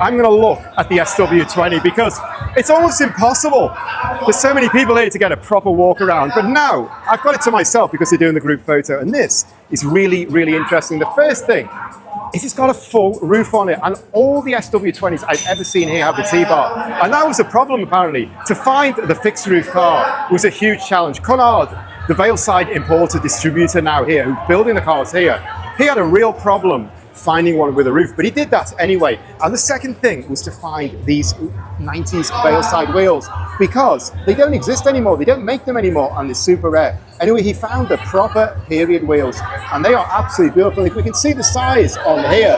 I'm going to look at the SW20 because it's almost impossible. There's so many people here to get a proper walk around, but now I've got it to myself because they're doing the group photo, and this is really, really interesting. The first thing is it's got a full roof on it, and all the SW20s I've ever seen here have the T-bar, and that was a problem apparently. To find the fixed roof car was a huge challenge. Conrad, the VeilSide importer distributor now here, who's building the cars here, he had a real problem finding one with a roof, but he did that anyway. And the second thing was to find these 90s VeilSide wheels, because they don't exist anymore, they don't make them anymore, and they're super rare. Anyway, he found the proper period wheels, and they are absolutely beautiful. If we can see the size on here,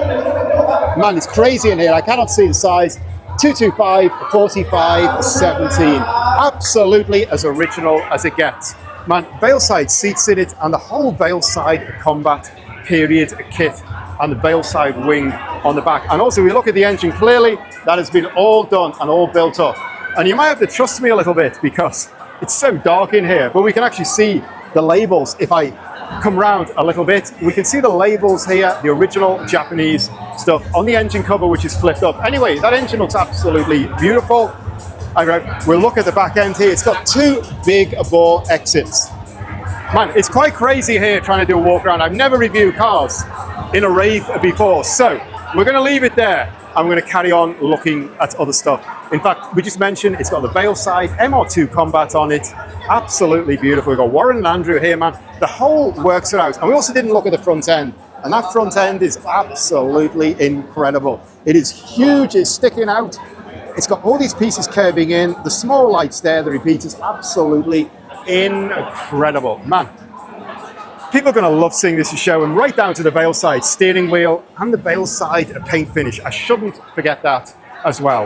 man, it's crazy in here, I cannot see the size. 225, 45, 17, absolutely as original as it gets. Man, VeilSide seats in it, and the whole VeilSide Combat period kit, and the VeilSide wing on the back. And also, we look at the engine, clearly that has been all done and all built up. And you might have to trust me a little bit because it's so dark in here, but we can actually see the labels. If I come round a little bit, we can see the labels here, the original Japanese stuff on the engine cover, which is flipped up. Anyway, that engine looks absolutely beautiful. We'll look at the back end here. It's got two big bore exits. Man, it's quite crazy here trying to do a walk around. I've never reviewed cars in a rave before, so we're going to leave it there and we're going to carry on looking at other stuff. In fact, we just mentioned it's got the VeilSide MR2 Combat on it. Absolutely beautiful. We've got Warren and Andrew here, man. The whole works are out. And we also didn't look at the front end, and that front end is absolutely incredible. It is huge, it's sticking out. It's got all these pieces curving in, the small lights there, the repeaters, absolutely incredible. Man, people are going to love seeing this show, and right down to the VeilSide steering wheel and the VeilSide paint finish. I shouldn't forget that as well.